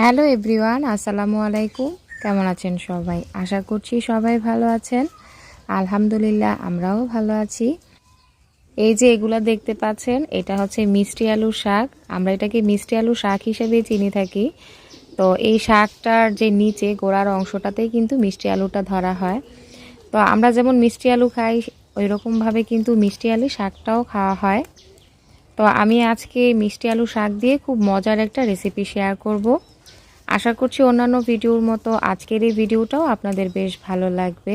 Hello everyone, আসসালামু আলাইকুম। কেমন আছেন সবাই? আশা করছি সবাই ভালো আছেন। আলহামদুলিল্লাহ, আমরাও ভালো আছি। এই যে এগুলা দেখতে পাচ্ছেন, এটা হচ্ছে মিষ্টি আলু শাক। আমরা এটাকে মিষ্টি আলু শাক হিসেবে চিনি থাকি। তো এই শাকটার যে নিচে গোড়ার অংশটাতেই কিন্তু মিষ্টি আলুটা ধরা হয়। তো আমরা যেমন মিষ্টি আলু খাই, ওই রকমভাবে কিন্তু মিষ্টি আলু শাকটাও খাওয়া হয়। তো আমি আজকে মিষ্টি আলু শাক দিয়ে খুব মজার একটা রেসিপি শেয়ার করব। আশা করছি অন্যান্য ভিডিওর মতো আজকের এই ভিডিওটাও আপনাদের বেশ ভালো লাগবে।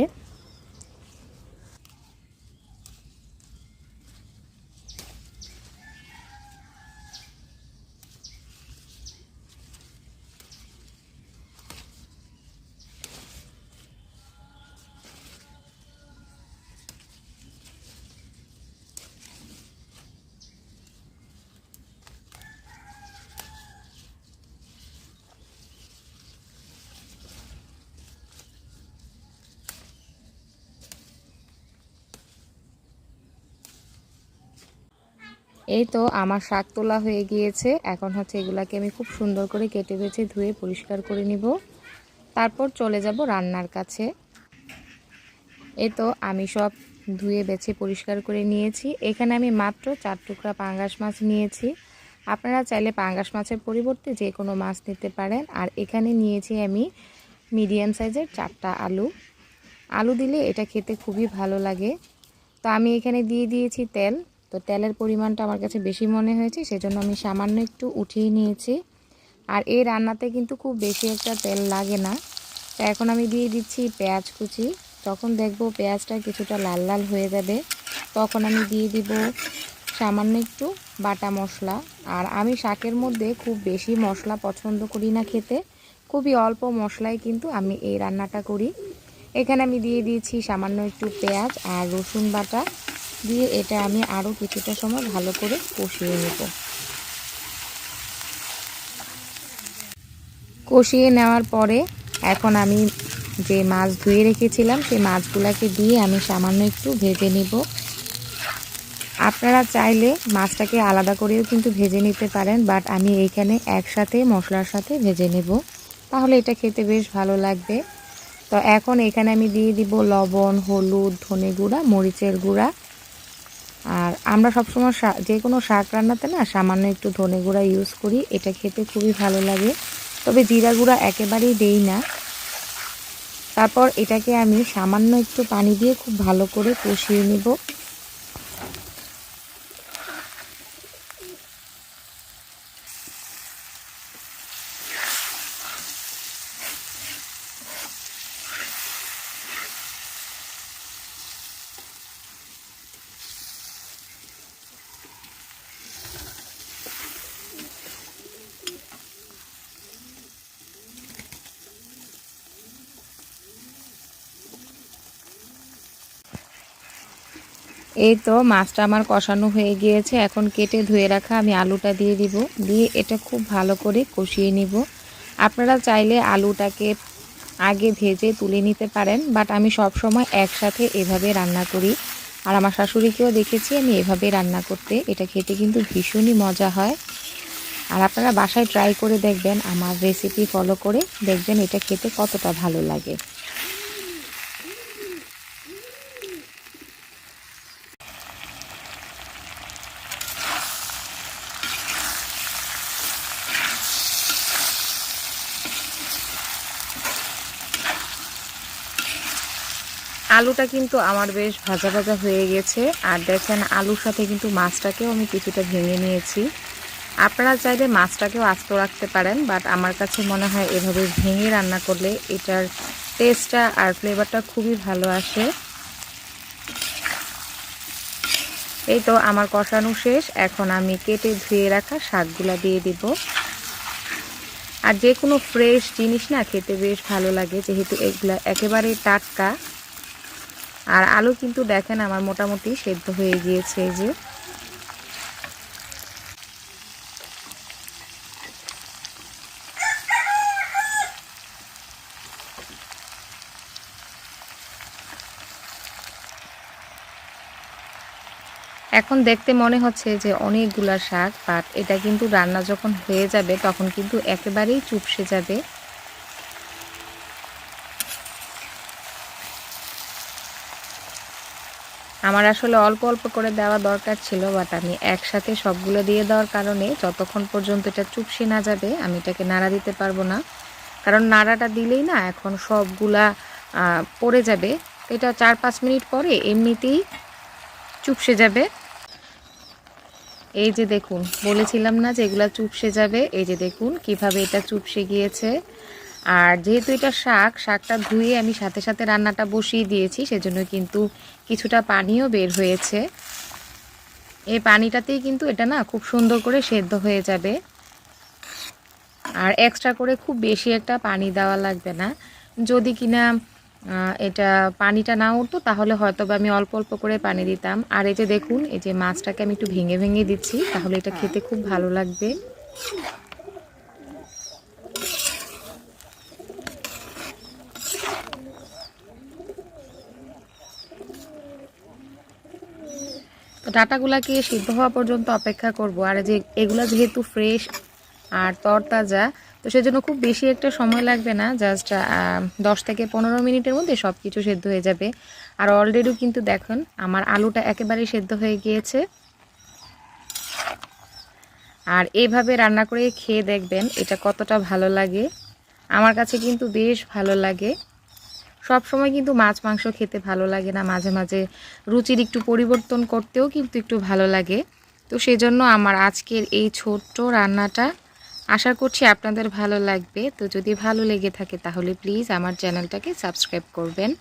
এই তো আমার শাক তোলা হয়ে গিয়েছে। এখন হচ্ছে এগুলাকে আমি খুব সুন্দর করে কেটে বেছে ধুয়ে পরিষ্কার করে নিব। তারপর চলে যাব রান্নার কাছে। এই তো আমি সব ধুয়ে বেছে পরিষ্কার করে নিয়েছি। এখানে আমি মাত্র 4 টুকরা পাঙ্গাস মাছ নিয়েছি। আপনারা চাইলে পাঙ্গাস মাছের পরিবর্তে যে কোনো মাছ নিতে পারেন। আর এখানে নিয়েছি আমি মিডিয়াম সাইজের 4টা আলু। আলু দিলে এটা খেতে খুবই ভালো লাগে। তো আমি এখানে দিয়ে দিয়েছি তেল। তো তেলের পরিমাণটা আমার কাছে বেশি মনে হয়েছে, সেজন্য আমি সামান্য একটু উঠিয়ে নিয়েছি। আর এই রান্নাতে কিন্তু খুব বেশি একটা তেল লাগে না। তো এখন আমি দিয়ে দিচ্ছি পেঁয়াজ কুচি। যখন দেখব পেঁয়াজটা কিছুটা লাল লাল হয়ে যাবে, তখন আমি দিয়ে দিব সামান্য একটু বাটা মশলা। আর আমি শাকের মধ্যে খুব বেশি মশলা পছন্দ করি না খেতে, খুবই অল্প মশলায় কিন্তু আমি এই রান্নাটা করি। এখানে আমি দিয়ে দিয়েছি সামান্য একটু পেঁয়াজ আর রসুন বাটা দিয়ে এটা আমি আরও কিছুটা সময় ভালো করে কষিয়ে নেব। কষিয়ে নেওয়ার পরে এখন আমি যে মাছ ধুয়ে রেখেছিলাম সেই মাছগুলোকে দিয়ে আমি সামান্য একটু ভেজে নিব। আপনারা চাইলে মাছটাকে আলাদা করেও কিন্তু ভেজে নিতে পারেন, বাট আমি এইখানে একসাথে মশলার সাথে ভেজে নেব, তাহলে এটা খেতে বেশ ভালো লাগবে। তো এখন এখানে আমি দিয়ে দিব লবণ, হলুদ, ধনে গুঁড়া, মরিচের গুঁড়া। আর আমরা সবসময় যে কোনো শাক রান্নাতে না সামান্য একটু ধনে গুঁড়া ইউজ করি, এটা খেতে খুবই ভালো লাগে। তবে জিরা গুঁড়া একেবারেই দেই না। তারপর এটাকে আমি সামান্য একটু পানি দিয়ে খুব ভালো করে কষিয়ে নেব। এই তো মাছটা আমার কষানো হয়ে গিয়েছে। এখন কেটে ধুয়ে রাখা আমি আলুটা দিয়ে দিব, দিয়ে এটা খুব ভালো করে কষিয়ে নিব। আপনারা চাইলে আলুটাকে আগে ভেজে তুলে নিতে পারেন, বাট আমি সব সময় একসাথে এভাবে রান্না করি। আর আমার শাশুড়িকেও দেখেছি আমি এভাবে রান্না করতে, এটা খেতে কিন্তু ভীষণই মজা হয়। আর আপনারা বাসায় ট্রাই করে দেখবেন, আমার রেসিপি ফলো করে দেখবেন এটা খেতে কতটা ভালো লাগে। আলুটা কিন্তু আমার বেশ ভাজা ভাজা হয়ে গেছে। আর দেখেন আলুর সাথে কিন্তু মাছটাকেও আমি কিছুটা ভেঙে নিয়েছি। আপনারা চাইলে মাছটাকেও আস্ত রাখতে পারেন, বাট আমার কাছে মনে হয় এভাবে ভেঙে রান্না করলে এটার টেস্টটা আর ফ্লেভারটা খুবই ভালো আসে। এই তো আমার কষানো শেষ। এখন আমি কেটে ধুয়ে রাখা শাকগুলা দিয়ে দিব। আর যে কোনো ফ্রেশ জিনিস না খেতে বেশ ভালো লাগে, যেহেতু এগুলা একেবারে টাটকা। আর আলু কিন্তু দেখেন আমার মোটামুটি সেদ্ধ হয়ে গিয়েছে। এই যে এখন দেখতে মনে হচ্ছে যে অনেকগুলা শাক, বাট এটা কিন্তু রান্না যখন হয়ে যাবে তখন কিন্তু একেবারেই চুপসে যাবে। আমার আসলে অল্প অল্প করে দেওয়া দরকার ছিল, বাট আমি একসাথে সবগুলো দিয়ে দেওয়ার কারণে যতক্ষণ পর্যন্ত এটা চুপসে না যাবে আমি এটাকে নাড়া দিতে পারবো না। কারণ নাড়াটা দিলেই না এখন সবগুলা পড়ে যাবে। এটা 4-5 মিনিট পরে এমনিতেই চুপসে যাবে। এই যে দেখুন, বলেছিলাম না যে এগুলা চুপসে যাবে। এই যে দেখুন কিভাবে এটা চুপসে গিয়েছে। আর যেহেতু এটা শাকটা ধুয়ে আমি সাথে সাথে রান্নাটা বসিয়ে দিয়েছি, সেজন্য কিন্তু কিছুটা পানিও বের হয়েছে। এই পানিটাতেই কিন্তু এটা না খুব সুন্দর করে সেদ্ধ হয়ে যাবে। আর এক্সট্রা করে খুব বেশি একটা পানি দেওয়া লাগবে না। যদি কিনা এটা পানিটা না উঠতো তাহলে হয়তো বা আমি অল্প অল্প করে পানি দিতাম। আর এই যে দেখুন, এই যে মাছটাকে আমি একটু ভেঙে ভেঙে দিচ্ছি, তাহলে এটা খেতে খুব ভালো লাগবে। তো ডাঁটাগুলাকে সিদ্ধ হওয়া পর্যন্ত অপেক্ষা করব। আর যে এগুলা যেহেতু ফ্রেশ আর তরতাজা, তো সেজন্য খুব বেশি একটা সময় লাগবে না, জাস্ট 10 থেকে 15 মিনিটের মধ্যে সব কিছু সেদ্ধ হয়ে যাবে। আর অলরেডিও কিন্তু দেখুন আমার আলুটা একেবারেই সেদ্ধ হয়ে গিয়েছে। আর এইভাবে রান্না করে খেয়ে দেখবেন এটা কতটা ভালো লাগে। আমার কাছে কিন্তু বেশ ভালো লাগে। সব সময় কিন্তু মাছ মাংস খেতে ভালো লাগে না, মাঝে মাঝে রুচির একটু পরিবর্তন করতেও কিন্তু একটু ভালো লাগে। তো সেজন্য আমার আজকের এই ছোট্ট রান্নাটা আশা করছি আপনাদের ভালো লাগবে। তো যদি ভালো লেগে থাকে তাহলে প্লিজ আমার চ্যানেলটাকে সাবস্ক্রাইব করবেন।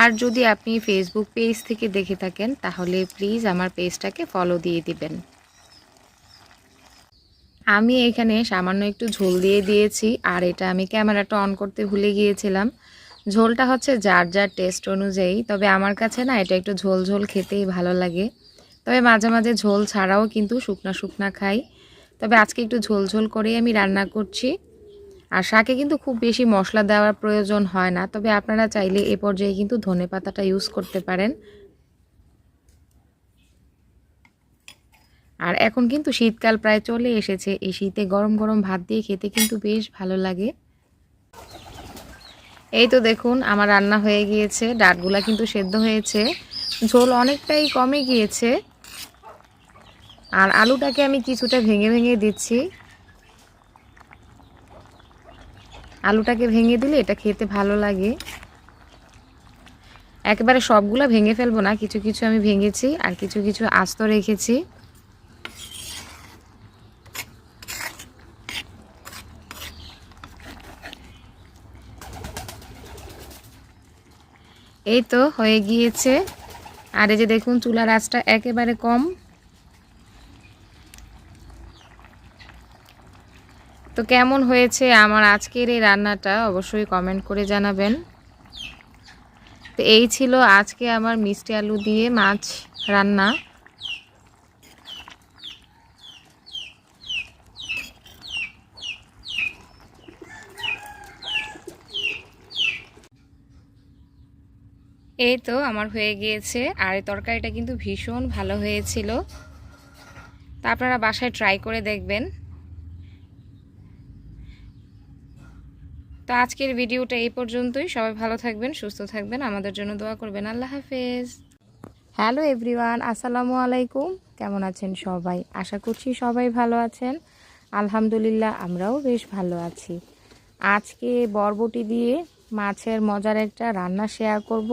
আর যদি আপনি ফেসবুক পেজ থেকে দেখে থাকেন তাহলে প্লিজ আমার পেজটাকে ফলো দিয়ে দিবেন। আমি এখানে সামান্য একটু ঝোল দিয়ে দিয়েছি, আর এটা আমি ক্যামেরাটা অন করতে ভুলে গিয়েছিলাম। ঝোলটা হচ্ছে যার যার টেস্ট অনুযায়ী, তবে আমার কাছে না এটা একটু ঝোল ঝোল খেতেই ভালো লাগে। তবে মাঝে মাঝে ঝোল ছাড়াও কিন্তু শুকনা শুকনা খাই। তবে আজকে একটু ঝোল ঝোল করেই আমি রান্না করছি। আর শাকে কিন্তু খুব বেশি মশলা দেওয়ার প্রয়োজন হয় না, তবে আপনারা চাইলে এ পর্যায়ে কিন্তু ধনেপাতাটা ইউজ করতে পারেন। আর এখন কিন্তু শীতকাল প্রায় চলে এসেছে, এই শীতে গরম গরম ভাত দিয়ে খেতে কিন্তু বেশ ভালো লাগে। এই তো দেখুন আমার রান্না হয়ে গিয়েছে, ডাঁটগুলা কিন্তু সেদ্ধ হয়েছে, ঝোল অনেকটাই কমে গিয়েছে। আর আলুটাকে আমি কিছুটা ভেঙে ভেঙে দিচ্ছি। আলুটাকে ভেঙে দিলে এটা খেতে ভালো লাগে। একেবারে সবগুলা ভেঙে ফেলবো না, কিছু কিছু আমি ভেঙেছি আর কিছু কিছু আস্ত রেখেছি। এই তো হয়ে গিয়েছে। আর এই যে দেখুন চুলার আঁচটা একেবারে কম। তো কেমন হয়েছে আমার আজকের এই রান্নাটা অবশ্যই কমেন্ট করে জানাবেন। তো এই ছিল আজকে আমার মিষ্টি আলু দিয়ে মাছ রান্না। এই তো আমার হয়ে গিয়েছে, আর এই তরকারিটা কিন্তু ভীষণ ভালো হয়েছিল। তা আপনারা বাসায় ট্রাই করে দেখবেন। তো আজকের ভিডিওটা এই পর্যন্তই। সবাই ভালো থাকবেন, সুস্থ থাকবেন, আমাদের জন্য দোয়া করবেন। আল্লাহ হাফেজ। হ্যালো এভরিওয়ান, আসসালামু আলাইকুম। কেমন আছেন সবাই? আশা করছি সবাই ভালো আছেন। আলহামদুলিল্লাহ আমরাও বেশ ভালো আছি। আজকে বরবটি দিয়ে মাছের মজার একটা রান্না শেয়ার করব।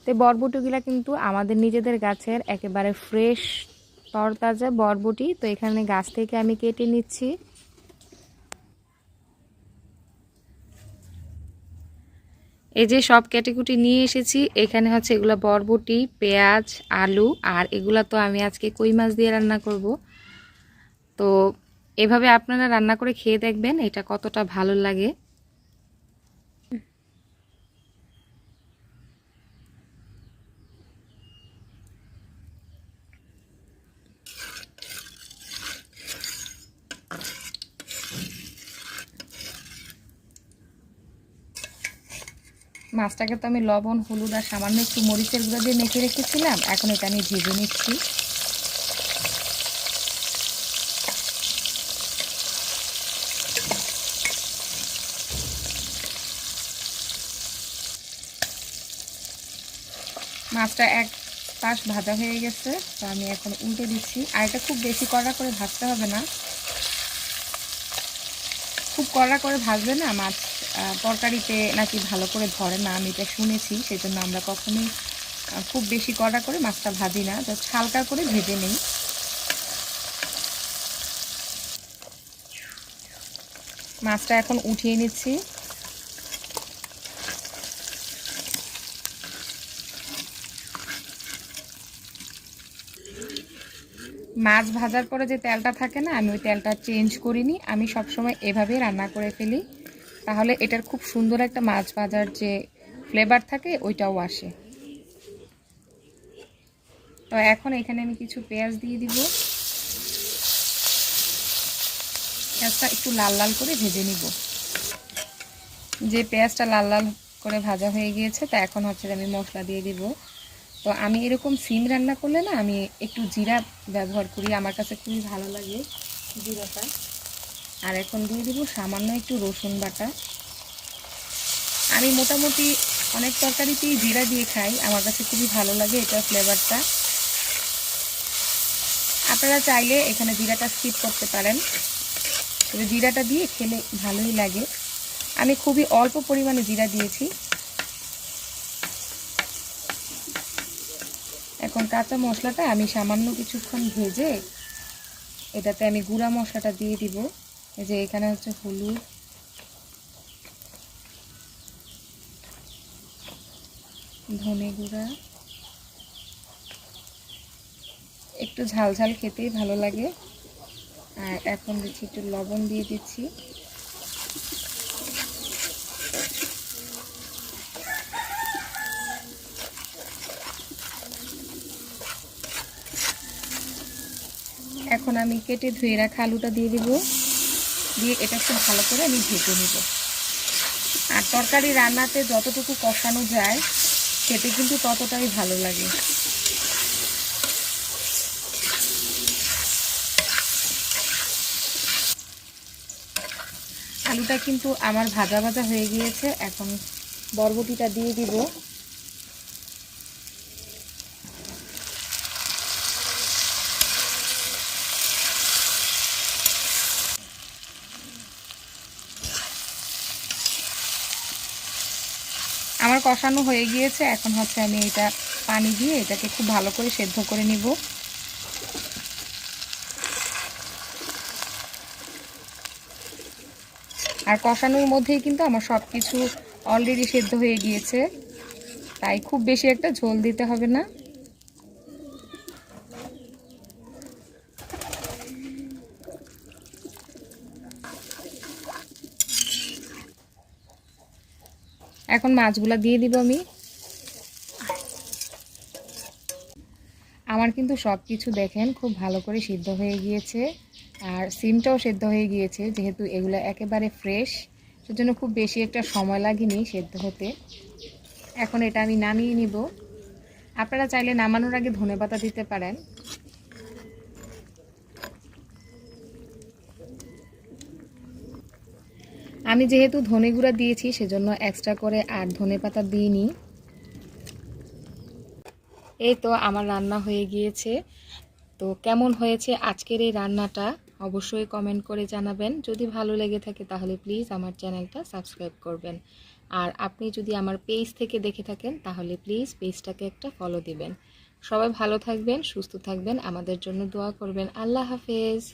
তো বরবটিগুলো কিন্তু আমাদের নিজেদের গাছের একেবারে ফ্রেশ তরতাজা বরবটি। তো এখানে গাছ থেকে আমি কেটে নিচ্ছি। এই যে সব কেটেকুটি নিয়ে এসেছি, এখানে হচ্ছে এগুলো বরবটি, পেঁয়াজ, আলু, আর এগুলা তো আমি আজকে কই মাছ দিয়ে রান্না করব। তো এভাবে আপনারা রান্না করে খেয়ে দেখবেন এটা কতটা ভালো লাগে। মাছটাকে তো আমি লবণ, হলুদ আর সামান্য একটু মরিচের গুঁড়ো দিয়ে মেখে রেখেছিলাম। এখন এটা আমি ভেজে নিচ্ছি। মাছটা এক পাশ ভাজা হয়ে গেছে, তো আমি এখন উল্টে দিচ্ছি। আর এটা খুব বেশি কড়া করে ভাজতে হবে না, খুব কড়া করে ভাজবে না, মাছ তরকারিতে নাকি ভালো করে ধরে না, আমি এটা শুনেছি। সেই জন্য আমরা কখনোই খুব বেশি কড়া করে মাছটা ভাজি না, জাস্ট হালকা করে ভেজে নিই। মাছটা এখন উঠিয়ে নিচ্ছি। মাছ ভাজার পরে যে তেলটা থাকে না, আমি ওই তেলটা চেঞ্জ করিনি। আমি সবসময় এভাবেই রান্না করে ফেলি, তাহলে এটার খুব সুন্দর একটা মাছ ভাজার যে ফ্লেভার থাকে ওইটাও আসে। তো এখন এখানে আমি কিছু পেঁয়াজ দিয়ে দিব। পেঁয়াজটা একটু লাল লাল করে ভেজে নিব। যে পেঁয়াজটা লাল লাল করে ভাজা হয়ে গিয়েছে, তা এখন হচ্ছে আমি মশলা দিয়ে দিব। তো আমি এরকম সিম রান্না করলে না, আমি একটু জিরা ব্যবহার করি, আমার কাছে খুবই ভালো লাগে জিরাটা। আর এখন দিয়ে দিব সামান্য একটু রসুন বাটা। আমি মোটামুটি অনেক তরকারিতেই জিরা দিয়ে খাই, আমার কাছে খুবই ভালো লাগে এটার ফ্লেভারটা। আপনারা চাইলে এখানে জিরাটা স্কিপ করতে পারেন, তবে জিরাটা দিয়ে খেলে ভালোই লাগে। আমি খুবই অল্প পরিমাণে জিরা দিয়েছি। এখন কাঁচা মশলাটা আমি সামান্য কিছুক্ষণ ভেজে এটাতে আমি গুঁড়া মশলাটা দিয়ে দিব। এই যে এখানে হচ্ছে হলুদ, ধনে গুঁড়া, একটু ঝাল ঝাল খেতেই ভালো লাগে। আর এখন দিচ্ছি একটু লবণ দিয়ে দিচ্ছি। এখন আমি কেটে ধুয়ে রাখা আলুটা দিয়ে দিব, দিয়ে এটা খুব ভালো করে আমি ভেজে নেব। আর তরকারি রান্নাতে যতটুকু কষানো যায় খেতে কিন্তু ততটাই ভালো লাগে। আলুটা কিন্তু আমার ভাজা ভাজা হয়ে গিয়েছে। এখন বরবটিটা দিয়ে দিব। আমার কষানো হয়ে গিয়েছে, এখন হচ্ছে আমি এটা পানি দিয়ে এটাকে খুব ভালো করে সেদ্ধ করে নিব। আর কষানোর মধ্যেই কিন্তু আমার সব কিছু অলরেডি সেদ্ধ হয়ে গিয়েছে, তাই খুব বেশি একটা ঝোল দিতে হবে না। এখন মাছগুলা দিয়ে দিব আমি। আমার কিন্তু সব কিছু দেখেন খুব ভালো করে সিদ্ধ হয়ে গিয়েছে, আর সিমটাও সেদ্ধ হয়ে গিয়েছে। যেহেতু এগুলো একেবারে ফ্রেশ, সেজন্য খুব বেশি একটা সময় লাগেনি সেদ্ধ হতে। এখন এটা আমি নামিয়ে নিব। আপনারা চাইলে নামানোর আগে ধনেপাতা দিতে পারেন। আমি যেহেতু ধনে গুঁড়া দিয়েছি, সেজন্য এক্সট্রা করে আর ধনেপাতা দিইনি। এই তো আমার রান্না হয়ে গিয়েছে। তো কেমন হয়েছে আজকের এই রান্নাটা অবশ্যই কমেন্ট করে জানাবেন। যদি ভালো লেগে থাকে তাহলে প্লিজ আমার চ্যানেলটা সাবস্ক্রাইব করবেন। আর আপনি যদি আমার পেজ থেকে দেখে থাকেন তাহলে প্লিজ পেজটাকে একটা ফলো দিবেন। সবাই ভালো থাকবেন, সুস্থ থাকবেন, আমাদের জন্য দোয়া করবেন। আল্লাহ হাফেজ।